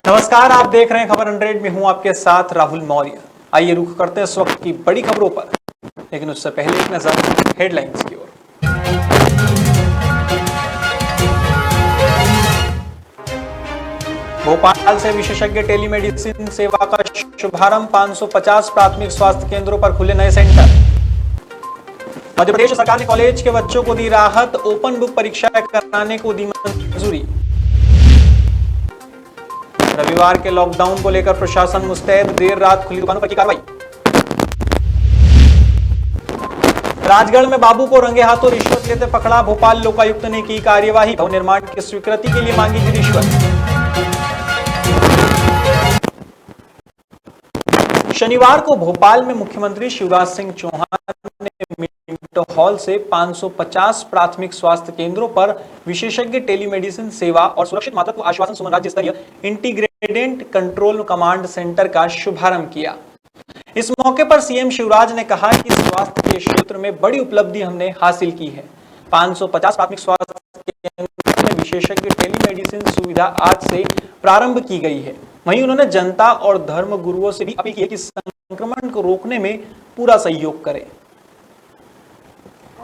नमस्कार, आप देख रहे हैं खबर 100 में हूं आपके साथ राहुल मौर्य। आइए रुख करते हैं इस वक्त की बड़ी खबरों पर, लेकिन उससे पहले एक नजर हेडलाइंस की ओर। भोपाल से विशेषज्ञ टेलीमेडिसिन सेवा का शुभारंभ। 550 प्राथमिक स्वास्थ्य केंद्रों पर खुले नए सेंटर। मध्य प्रदेश सरकार ने कॉलेज के बच्चों को दी राहत। ओपन बुक परीक्षा कराने को दी मंजूरी। रविवार के लॉकडाउन को लेकर प्रशासन मुस्तैद। देर रात खुली दुकानों पर की कार्रवाई। राजगढ़ में बाबू को रंगे हाथों रिश्वत लेते पकड़ा। भोपाल लोकायुक्त ने की कार्यवाही। भवन निर्माण की स्वीकृति के लिए मांगी थी रिश्वत। शनिवार को भोपाल में मुख्यमंत्री शिवराज सिंह चौहान ने मिंटो हॉल से 550 प्राथमिक स्वास्थ्य केंद्रों पर विशेषज्ञ टेलीमेडिसिन सेवा और सुरक्षित मातृत्व आश्वासन सुमन राज्य स्तरीय इंटीग्रेटेड कंट्रोल कमांड सेंटर का शुभारंभ किया। इस मौके पर सीएम शिवराज ने कहा कि स्वास्थ्य के क्षेत्र में बड़ी उपलब्धि हमने हासिल की है। 550 प्राथमिक स्वास्थ्य केंद्रों में विशेषज्ञ टेलीमेडिसिन सुविधा आज से प्रारंभ की गई है। वहीं उन्होंने जनता और धर्म गुरुओं से भी अपील की कि संक्रमण को रोकने में पूरा सहयोग करें।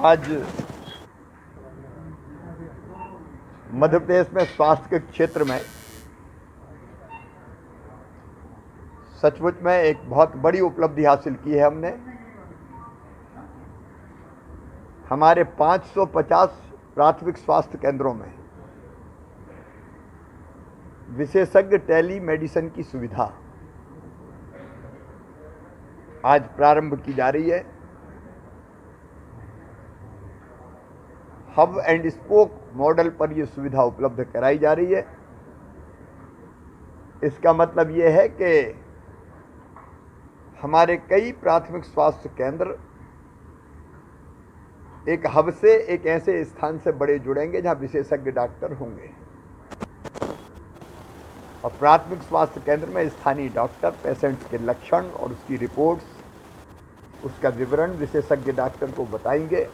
आज मध्य प्रदेश में स्वास्थ्य के क्षेत्र में सचमुच में एक बहुत बड़ी उपलब्धि हासिल की है हमने। हमारे 550 प्राथमिक स्वास्थ्य केंद्रों में विशेषज्ञ टेलीमेडिसिन की सुविधा आज प्रारंभ की जा रही है। हब एंड स्पोक मॉडल पर यह सुविधा उपलब्ध कराई जा रही है। इसका मतलब यह है कि हमारे कई प्राथमिक स्वास्थ्य केंद्र एक हब से एक ऐसे स्थान से बड़े जुड़ेंगे जहां विशेषज्ञ डॉक्टर होंगे और प्राथमिक स्वास्थ्य केंद्र में स्थानीय डॉक्टर पेशेंट्स के लक्षण और उसकी रिपोर्ट्स, उसका विवरण विशेषज्ञ डॉक्टर को बताएंगे।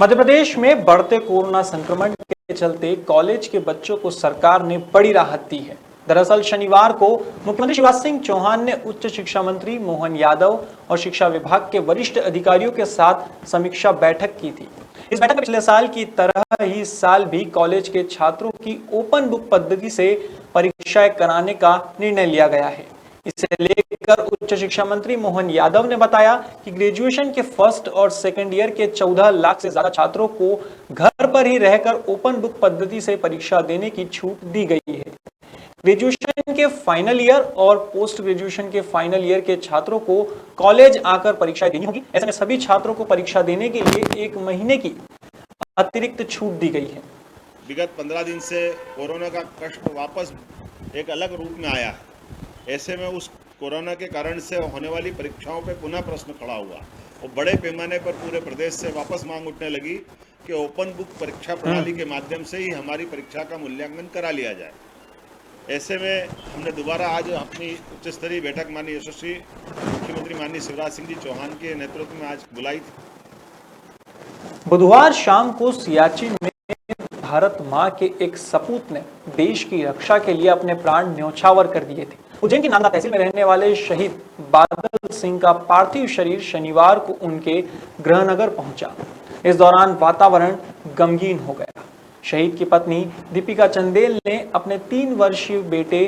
मध्य प्रदेश में बढ़ते कोरोना संक्रमण के चलते कॉलेज के बच्चों को सरकार ने बड़ी राहत दी है। दरअसल शनिवार को मुख्यमंत्री शिवराज सिंह चौहान ने उच्च शिक्षा मंत्री मोहन यादव और शिक्षा विभाग के वरिष्ठ अधिकारियों के साथ समीक्षा बैठक की थी। इस बैठक में पिछले साल की तरह ही इस साल भी कॉलेज के छात्रों की ओपन बुक पद्धति से परीक्षाएं कराने का निर्णय लिया गया है। इसे लेकर उच्च शिक्षा मंत्री मोहन यादव ने बताया कि ग्रेजुएशन के फर्स्ट और सेकंड ईयर के 14 लाख से ज्यादा छात्रों को घर पर ही रहकर ओपन बुक पद्धति से परीक्षा देने की छूट दी गई है। ग्रेजुएशन के फाइनल ईयर और पोस्ट ग्रेजुएशन के फाइनल ईयर के छात्रों को कॉलेज आकर परीक्षाएं देनी होगी। ऐसे में सभी छात्रों को परीक्षा देने के लिए 1 महीने की अतिरिक्त छूट दी गई है। विगत 15 दिन से कोरोना का कष्ट वापस एक अलग रूप में आया है। ऐसे में उस कोरोना के कारण से होने वाली परीक्षाओं पे पुनः प्रश्न खड़ा हुआ और बड़े पैमाने पर पूरे प्रदेश से वापस मांग उठने लगी कि ओपन बुक परीक्षा प्रणाली के माध्यम से ही हमारी परीक्षा का मूल्यांकन करा लिया जाए। ऐसे में हमने दोबारा आज अपनी उच्च स्तरीय बैठक माननीय यशस्वी मुख्यमंत्री माननीय शिवराज सिंह जी चौहान के नेतृत्व में आज बुलाई थी। बुधवार शाम को सियाचिन में भारत मां के एक सपूत ने देश की रक्षा के लिए अपने प्राण न्यौछावर कर दिए थे। उज्जैन की नांदा तहसील में रहने वाले शहीद बादल सिंह का पार्थिव शरीर शनिवार को उनके गृहनगर पहुंचा। इस दौरान वातावरण गमगीन हो गया। शहीद की पत्नी दीपिका चंदेल ने अपने 3 वर्षीय बेटे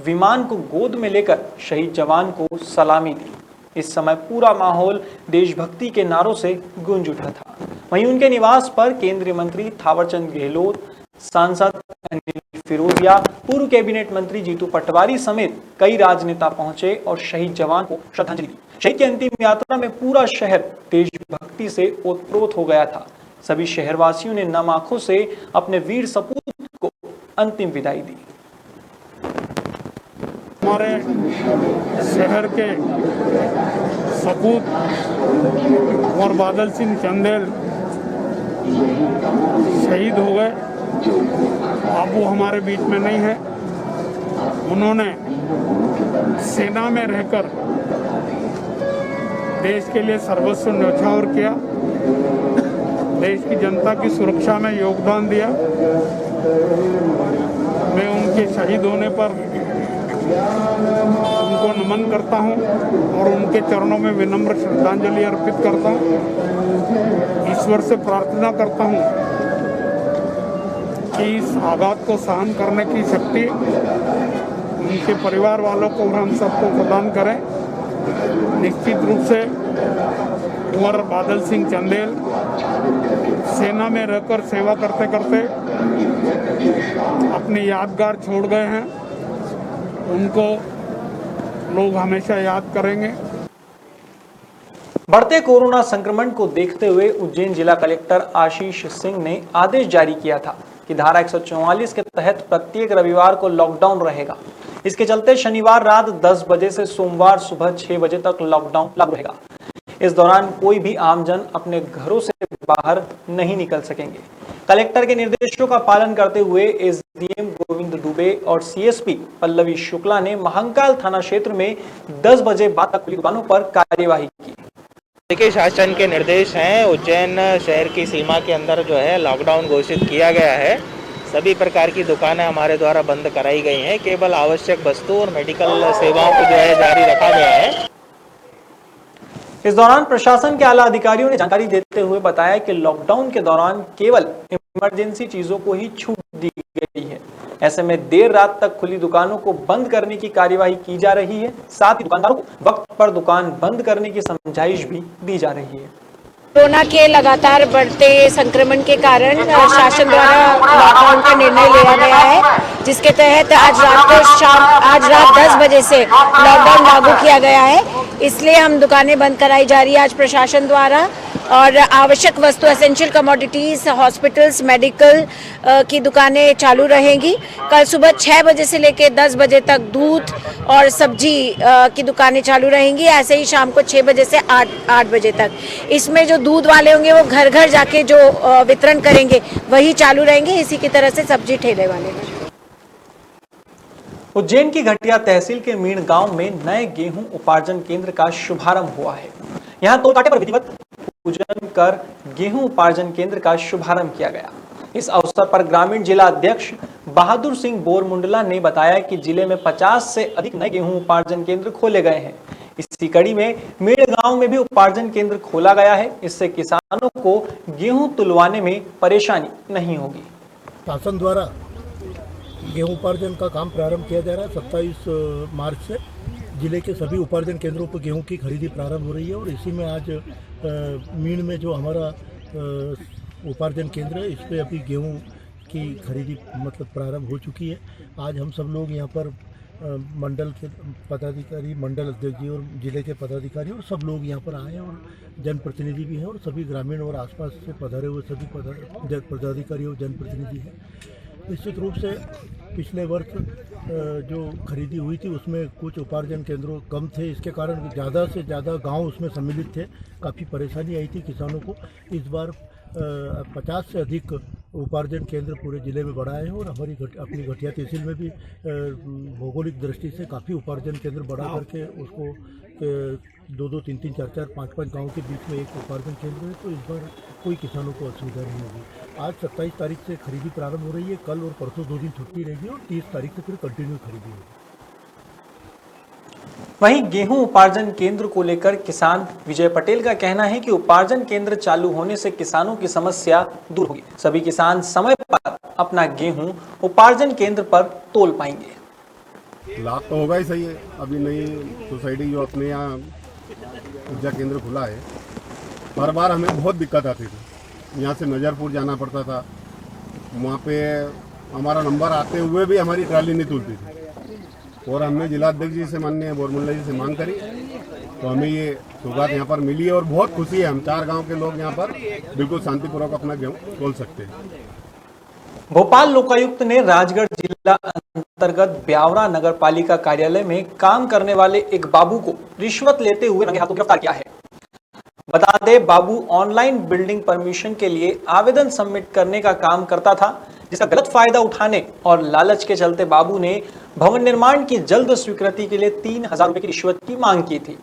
विमान को गोद में लेकर शहीद जवान को सलामी दी। इस समय पूरा माहौल देशभक्ति के नारों से गूंज उठा था। वहीं उनके निवास पर केंद्रीय मंत्री थावरचंद गहलोत, सांसद अनिल फिरोजिया, पूर्व कैबिनेट मंत्री जीतू पटवारी समेत कई राजनेता पहुंचे और शहीद जवान को श्रद्धांजलि दी। शहीद की अंतिम यात्रा में पूरा शहर देशभक्ति से ओतप्रोत हो गया था। सभी शहरवासियों ने नम आंखों से अपने वीर सपूत को अंतिम विदाई दी। हमारे शहर के सपूत और बादल सिंह चंदेल शहीद हो गए। अब वो हमारे बीच में नहीं है। उन्होंने सेना में रहकर देश के लिए सर्वस्व न्यौछावर किया, देश की जनता की सुरक्षा में योगदान दिया मैं उनके शहीद होने पर उनको नमन करता हूं और उनके चरणों में विनम्र श्रद्धांजलि अर्पित करता हूं। ईश्वर से प्रार्थना करता हूं कि इस आघात को सहन करने की शक्ति उनके परिवार वालों को और हम सबको प्रदान करें। निश्चित रूप से कुंवर बादल सिंह चंदेल सेना में रहकर सेवा करते करते अपनी यादगार छोड़ गए हैं। उनको लोग हमेशा याद करेंगे। बढ़ते कोरोना संक्रमण को देखते हुए उज्जैन जिला कलेक्टर आशीष सिंह ने आदेश जारी किया था कि धारा 144 के तहत प्रत्येक रविवार को लॉकडाउन रहेगा। इसके चलते शनिवार रात 10 बजे से सोमवार सुबह 6 बजे तक लॉकडाउन लागू रहेगा। इस दौरान कोई भी आमजन अपने घरों से बाहर नहीं निकल सकेंगे। कलेक्टर के निर्देशों का पालन करते हुए एसडीएम गोविंद दुबे और सीएसपी पल्लवी शुक्ला ने महंकाल थाना क्षेत्र में 10 बजे बाद तक खुली दुकानों पर कार्यवाही की। देखिए, शासन के निर्देश हैं। उज्जैन शहर की सीमा के अंदर जो है लॉकडाउन घोषित किया गया है। सभी प्रकार की दुकानें हमारे द्वारा बंद कराई गई हैं। केवल आवश्यक वस्तु और मेडिकल सेवाओं को जो है जारी रखा गया है। इस दौरान प्रशासन के आला अधिकारियों ने जानकारी देते हुए बताया कि लॉकडाउन के दौरान केवल इमरजेंसी चीजों को ही छूट दी गई है। ऐसे में देर रात तक खुली दुकानों को बंद करने की कार्यवाही की जा रही है। साथ ही दुकानदारों को वक्त पर दुकान बंद करने की समझाइश भी दी जा रही है। कोरोना के लगातार बढ़ते संक्रमण के कारण शासन द्वारा लॉकडाउन का निर्णय लिया गया है, जिसके तहत आज रात 10 बजे से लॉकडाउन लागू किया गया है। इसलिए हम दुकानें बंद कराई जा रही है आज प्रशासन द्वारा और आवश्यक वस्तु एसेंशियल कमोडिटीज, हॉस्पिटल्स, मेडिकल की दुकानें चालू रहेंगी। कल सुबह 6 बजे से लेकर 10 बजे तक दूध और सब्जी की दुकानें चालू रहेंगी। ऐसे ही शाम को 6 बजे से 8 बजे तक। इसमें जो दूध वाले होंगे वो घर घर जाके जो वितरण करेंगे वही चालू रहेंगे। इसी की तरह से सब्जी ठेले वाले। उज्जैन की घटिया तहसील के मीण गांव में नए गेहूं उपार्जन केंद्र का शुभारंभ हुआ है। यहां तोलकाटे पर विधिवत पूजन कर गेहूं उपार्जन केंद्र का शुभारंभ किया गया। इस अवसर पर ग्रामीण जिला अध्यक्ष बहादुर सिंह बोरमुंडला ने बताया कि जिले में 50 से अधिक नए गेहूं उपार्जन केंद्र खोले गए हैं। इसी कड़ी में मेड़ गांव में भी उपार्जन केंद्र खोला गया है। इससे किसानों को गेहूं तुलवाने में परेशानी नहीं होगी। शासन द्वारा गेहूं उपार्जन का काम प्रारंभ किया जा रहा है। 27 मार्च से जिले के सभी उपार्जन केंद्रों पर गेहूं की खरीदी प्रारंभ हो रही है और इसी में आज मीण में जो हमारा उपार्जन केंद्र है, इस पे अभी गेहूं की खरीदी मतलब प्रारंभ हो चुकी है। आज हम सब लोग यहाँ पर मंडल के पदाधिकारी, मंडल अध्यक्ष जी और जिले के पदाधिकारी और सब लोग यहाँ पर आए हैं और जनप्रतिनिधि भी हैं और सभी ग्रामीण और आसपास से पधारे हुए सभी पदाधिकारी और जनप्रतिनिधि हैं। निश्चित रूप से पिछले वर्ष जो खरीदी हुई थी उसमें कुछ उपार्जन केंद्रों कम थे, इसके कारण ज़्यादा से ज़्यादा गांव उसमें सम्मिलित थे। काफ़ी परेशानी आई थी किसानों को। इस बार 50 से अधिक उपार्जन केंद्र पूरे ज़िले में बढ़ाए हैं और हमारी अपनी घटिया तहसील में भी भौगोलिक दृष्टि से काफ़ी उपार्जन केंद्र बढ़ा करके उसको 2-2, 3-3, 4-4, 5-5 गाँव के बीच में एक उपार्जन केंद्र है। तो इस बार कोई किसानों को असुविधा नहीं होगी। आज 27 तारीख से खरीदी प्रारंभ हो रही है। कल और परसों 2 दिन छुट्टी रहेगी और 30 तारीख से फिर कंटिन्यू खरीदी होगी। वहीं गेहूं उपार्जन केंद्र को लेकर किसान विजय पटेल का कहना है कि उपार्जन केंद्र चालू होने से किसानों की समस्या दूर होगी। सभी किसान समय पर अपना गेहूं उपार्जन केंद्र पर तोल पाएंगे। लाभ तो होगा ही सही है। अभी नई सोसाइटी जो अपने यहाँ ऊर्जा केंद्र खुला है, हर बार हमें बहुत दिक्कत आती थी। यहाँ से नजरपुर जाना पड़ता था, वहाँ पे हमारा नंबर आते हुए भी हमारी ट्राली नहीं तुलती थी और हमने जिलाध्यक्ष जी से माननीय बोरमुंडला जी से मांग करी तो हमें ये सौगात यहाँ पर मिली है और बहुत खुशी है। हम 4 गांव के लोग यहाँ पर बिल्कुल शांतिपूर्वक अपना गेहूँ तोल सकते हैं। भोपाल लोकायुक्त ने राजगढ़ जिला अंतर्गत ब्यावरा नगर पालिका कार्यालय में काम करने वाले एक बाबू को रिश्वत लेते हुए रंगे हाथों गिरफ्तार किया है। बता दें, बाबू ऑनलाइन बिल्डिंग परमिशन के लिए आवेदन सबमिट करने का काम करता था, जिसका गलत फायदा उठाने और लालच के चलते बाबू ने भवन निर्माण की जल्द स्वीकृति के लिए 3000 रुपए की रिश्वत की मांग की थी।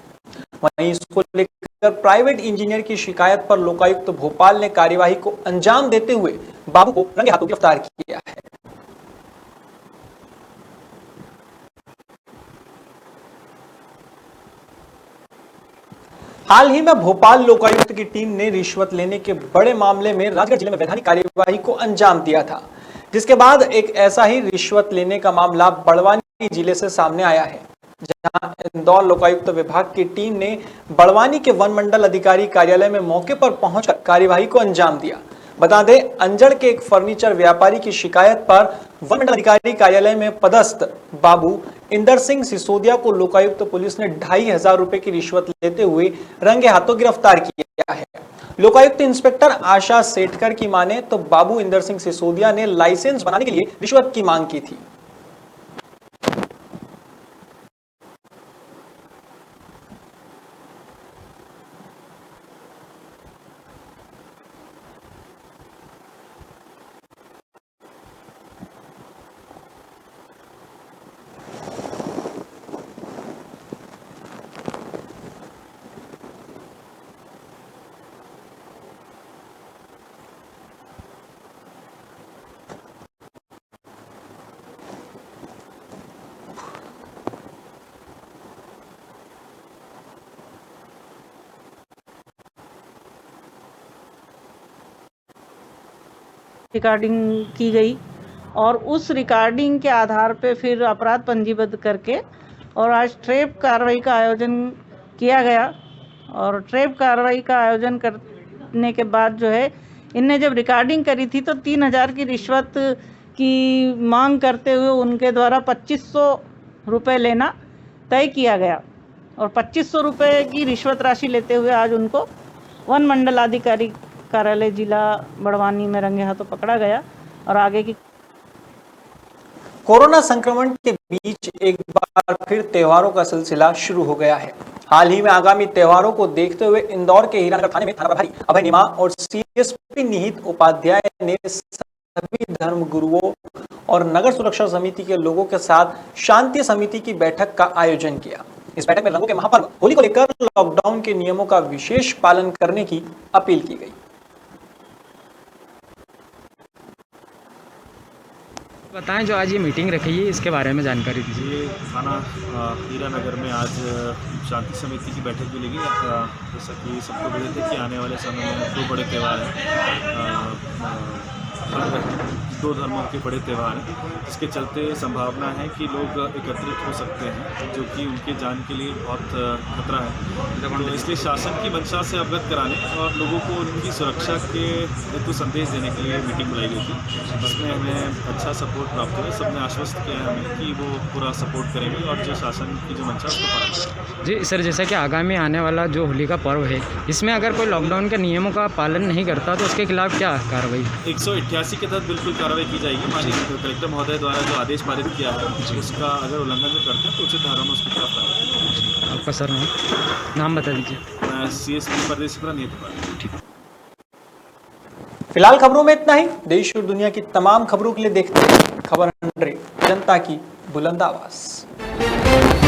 वहीं इसको लेकर प्राइवेट इंजीनियर की शिकायत पर लोकायुक्त भोपाल ने कार्यवाही को अंजाम देते हुए बाबू को रंगे हाथों गिरफ्तार किया है। हाल ही में भोपाल लोकायुक्त की टीम ने रिश्वत लेने के बड़े मामले में राजगढ़ जिले में वैधानिक कार्यवाही को अंजाम दिया था, जिसके बाद एक ऐसा ही रिश्वत लेने का मामला बड़वानी जिले से सामने आया है, जहां इंदौर लोकायुक्त विभाग की टीम ने बड़वानी के वन मंडल अधिकारी कार्यालय में मौके पर पहुंचकर कार्यवाही को अंजाम दिया। बता दें, अंजड़ के एक फर्नीचर व्यापारी की शिकायत पर वन मंडल अधिकारी कार्यालय में पदस्थ बाबू इंदर सिंह सिसोदिया को लोकायुक्त पुलिस ने 2500 रुपए की रिश्वत लेते हुए रंगे हाथों गिरफ्तार किया है। लोकायुक्त इंस्पेक्टर आशा सेठकर की माने तो बाबू इंदर सिंह सिसोदिया ने लाइसेंस बनाने के लिए रिश्वत की मांग की थी। रिकॉर्डिंग की गई और उस रिकॉर्डिंग के आधार पे फिर अपराध पंजीबद्ध करके और आज ट्रैप कार्रवाई का आयोजन किया गया। और ट्रैप कार्रवाई का आयोजन करने के बाद जो है, इनने जब रिकॉर्डिंग करी थी तो 3000 की रिश्वत की मांग करते हुए उनके द्वारा 2500 रुपये लेना तय किया गया और 2500 रुपये की रिश्वत राशि लेते हुए आज उनको वन मंडलाधिकारी कार्यालय जिला बड़वानी में रंगे हाथों पकड़ा गया। और आगे की कोरोना संक्रमण के बीच एक बार फिर त्योहारों का सिलसिला शुरू हो गया है। हाल ही में आगामी त्योहारों को देखते हुए इंदौर के हीरानगर थाने में थाना प्रभारी अभय निमा और सीएसपी निहित उपाध्याय ने सभी धर्म गुरुओं और नगर सुरक्षा समिति के लोगों के साथ शांति समिति की बैठक का आयोजन किया। इस बैठक में रंगों के महापर्व होली को लेकर लॉकडाउन के नियमों का विशेष पालन करने की अपील की गई। बताएं, जो आज ये मीटिंग रखी है इसके बारे में जानकारी दीजिए। ये थाना हीरानगर में आज शांति समिति की बैठक भी लगी। जैसा कि सबको पता है कि आने वाले समय में 2 बड़े त्यौहार हैं, 2 धर्मों के बड़े त्यौहार हैं, जिसके चलते संभावना है कि लोग एकत्रित हो सकते हैं, जो कि उनके जान के लिए बहुत खतरा है। तो इसलिए शासन की मंशा से अवगत कराने और लोगों को उनकी सुरक्षा के हेतु संदेश देने के लिए मीटिंग बुलाई गई थी, जिसमें हमें अच्छा सपोर्ट प्राप्त हुआ। सबने आश्वस्त किया है हमें कि वो पूरा सपोर्ट करेंगे और जो शासन की जो मंशा उसको पालन करेंगे। जी सर, जैसा कि आगामी आने वाला जो होली का पर्व है, इसमें अगर कोई लॉकडाउन के नियमों का पालन नहीं करता तो उसके खिलाफ क्या कार्रवाई? 188 के तहत बिल्कुल कार्रवाई की जाएगी। माननीय कलेक्टर महोदय द्वारा जो आदेश पारित किया है उसका अगर उल्लंघन करते हैं तो उचित धारा में उसके खिलाफ कार्रवाई। आपका सर नाम बता दीजिए। मैं CSP प्रदेश नियुक्त। फिलहाल खबरों में इतना ही। देश और दुनिया की तमाम खबरों के लिए देखते हैं खबर 100, जनता की बुलंद आवाज।